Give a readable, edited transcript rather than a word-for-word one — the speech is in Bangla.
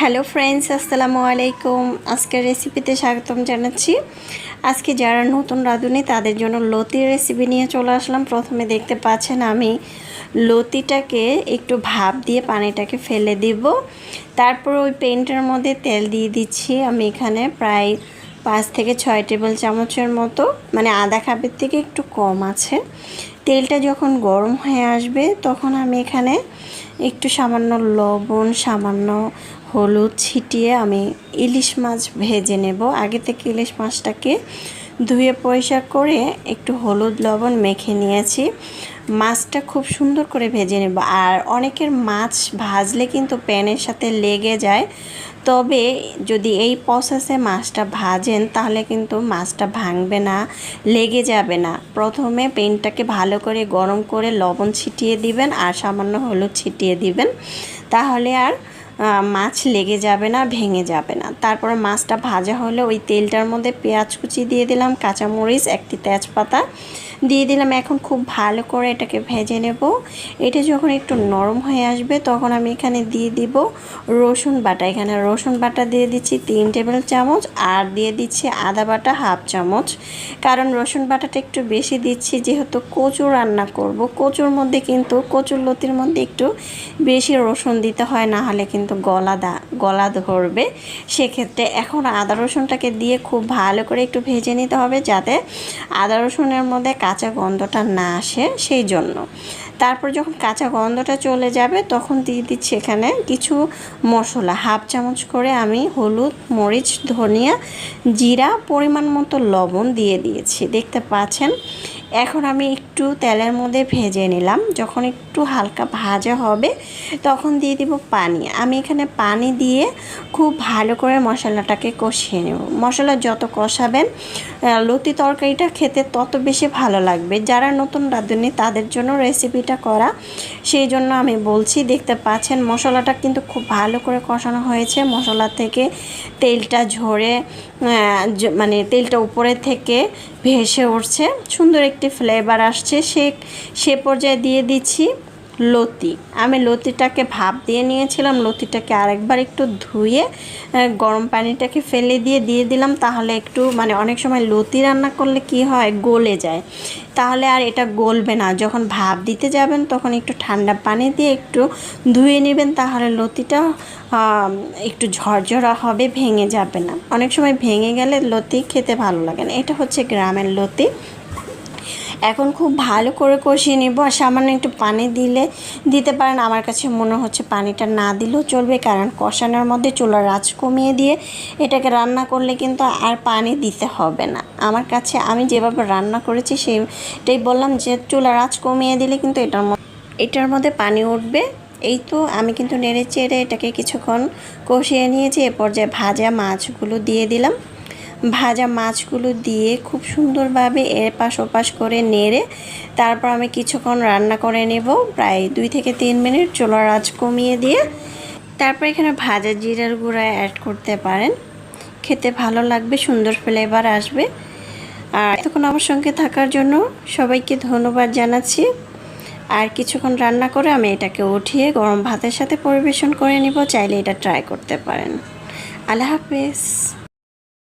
হ্যালো ফ্রেন্ডস, আসসালামু আলাইকুম। আজকের রেসিপিতে স্বাগতম জানাচ্ছি। আজকে যারা নতুন রাঁধুনি তাদের জন্য লতির রেসিপি নিয়ে চলে আসলাম। প্রথমে দেখতে পাচ্ছেন আমি লতিটাকে একটু ভাপ দিয়ে পানিটাকে ফেলে দিব। তারপর ওই প্যানটার মধ্যে তেল দিয়ে দিচ্ছি। আমি এখানে প্রায় 5 থেকে 6 টেবিল চামচের মতো, মানে আধা কাপের থেকে একটু কম আছে। তেলটা যখন গরম হয়ে আসবে তখন আমি এখানে একটু সামান্য লবণ, সামান্য হলুদ ছিটিয়ে আমি ইলিশ মাছ ভেজে নেব। আগে থেকে ইলিশ মাছটাকে ধুয়ে পরিষ্কার করে একটু হলুদ লবণ মেখে নিয়েছি। মাছটা খুব সুন্দর করে ভেজে নেব। আর অনেকের মাছ ভাজলে কিন্তু প্যানের সাথে লেগে যায়, তবে যদি এই প্রসেসে মাছটা ভাজেন তাহলে কিন্তু মাছটা ভাঙবে না, লেগে যাবে না। প্রথমে প্যানটাকে ভালো করে গরম করে লবণ ছিটিয়ে দিবেন আর সামান্য হলুদ ছিটিয়ে দিবেন, তাহলে আর মাছ লেগে যাবে না, ভেঙে যাবে না। তারপরে মাছটা ভাজা হলে ওই তেলটার মধ্যে পেঁয়াজ কুচি দিয়ে দিলাম, কাঁচামরিচ, একটি তেজপাতা দিয়ে দিলাম। এখন খুব ভালো করে এটাকে ভেজে নেব। এটা যখন একটু নরম হয়ে আসবে তখন আমি এখানে দিয়ে দিব রসুন বাটা। এখানে রসুন বাটা দিয়ে দিচ্ছি 3 টেবিল চামচ, আর দিয়ে দিচ্ছি আদা বাটা হাফ চামচ। কারণ রসুন বাটাটা একটু বেশি দিচ্ছি যেহেতু কচু রান্না করব। কচুর মধ্যে কিন্তু কচুর লতির মধ্যে একটু বেশি রসুন দিতে হয়, না হলে কিন্তু গলা ধরবে সেক্ষেত্রে। এখন আদা রসুনটাকে দিয়ে খুব ভালো করে একটু ভেজে নিতে হবে, যাতে আদা রসুনের মধ্যে কাঁচা গন্ধটা না আসে, সেই জন্য। তারপর যখন কাঁচা গন্ধটা চলে যাবে তখন দিয়ে দিচ্ছি এখানে কিছু মশলা। হাফ চামচ করে আমি হলুদ, মরিচ, ধনিয়া, জিরা, পরিমাণ মতো লবণ দিয়ে দিয়েছি, দেখতে পাচ্ছেন। এখন আমি একটু তেলের মধ্যে ভেজে নিলাম। যখন একটু হালকা ভাজা হবে তখন দিয়ে দিব পানি। আমি এখানে পানি দিয়ে খুব ভালো করে মশলাটাকে কষিয়ে নেব। মশলা যত কষাবেন লতি তরকারিটা খেতে তত বেশি ভালো লাগবে। যারা নতুন রাঁধুনি তাদের জন্য রেসিপিটা করা, সেই জন্য আমি বলছি। দেখতে পাচ্ছেন মশলাটা কিন্তু খুব ভালো করে কষানো হয়েছে। মশলা থেকে তেলটা ঝরে, মানে তেলটা উপরে থেকে ভেসে উঠছে, সুন্দর একটি ফ্লেভার আসছে। সে পর্যায়ে দিয়ে দিচ্ছি লতি। আমি লতিটাকে ভাপ দিয়ে নিয়েছিলাম। লতিটাকে আরেকবার একটু ধুয়ে গরম পানিটাকে ফেলে দিয়ে দিলাম, তাহলে একটু, মানে অনেক সময় লতি রান্না করলে কি হয়, গলে যায়, তাহলে আর এটা গলবে না। যখন ভাপ দিতে যাবেন তখন একটু ঠান্ডা পানি দিয়ে একটু ধুয়ে নেবেন, তাহলে লতিটা একটু ঝরঝরা হবে, ভেঙে যাবে না। অনেক সময় ভেঙে গেলে লতি খেতে ভালো লাগে না। এটা হচ্ছে গ্রামের লতি। এখন খুব ভালো করে কষিয়ে নেব। আর সামান্য একটু পানি দিতে পারেন। আমার কাছে মনে হচ্ছে পানিটা না দিলেও চলবে, কারণ কষানোর মধ্যে চুলার আঁচ কমিয়ে দিয়ে এটাকে রান্না করলে কিন্তু আর পানি দিতে হবে না। আমার কাছে, আমি যেভাবে রান্না করেছি সেটাই বললাম, যে চুলার আঁচ কমিয়ে দিলে কিন্তু এটার মধ্যে পানি উঠবে। এই তো আমি কিন্তু নেড়ে চেড়ে এটাকে কিছুক্ষণ কষিয়ে নিয়েছি। এ পর্যায়ে ভাজা মাছগুলো দিয়ে দিলাম। ভাজা মাছগুলো দিয়ে খুব সুন্দরভাবে এপাশ ওপাশ করে নেড়ে তারপর আমি কিছুক্ষণ রান্না করে নেব, প্রায় 2 থেকে 3 মিনিট চুলার আঁচ কমিয়ে দিয়ে। তারপর এখানে ভাজা জিরার গুঁড়া অ্যাড করতে পারেন, খেতে ভালো লাগবে, সুন্দর ফ্লেভার আসবে। আর এতক্ষণ আমার সঙ্গে থাকার জন্য সবাইকে ধন্যবাদ জানাচ্ছি। আর কিছুক্ষণ রান্না করে আমি এটাকে উঠিয়ে গরম ভাতের সাথে পরিবেশন করে নিব। চাইলে এটা ট্রাই করতে পারেন। আল্লাহ হাফেজ।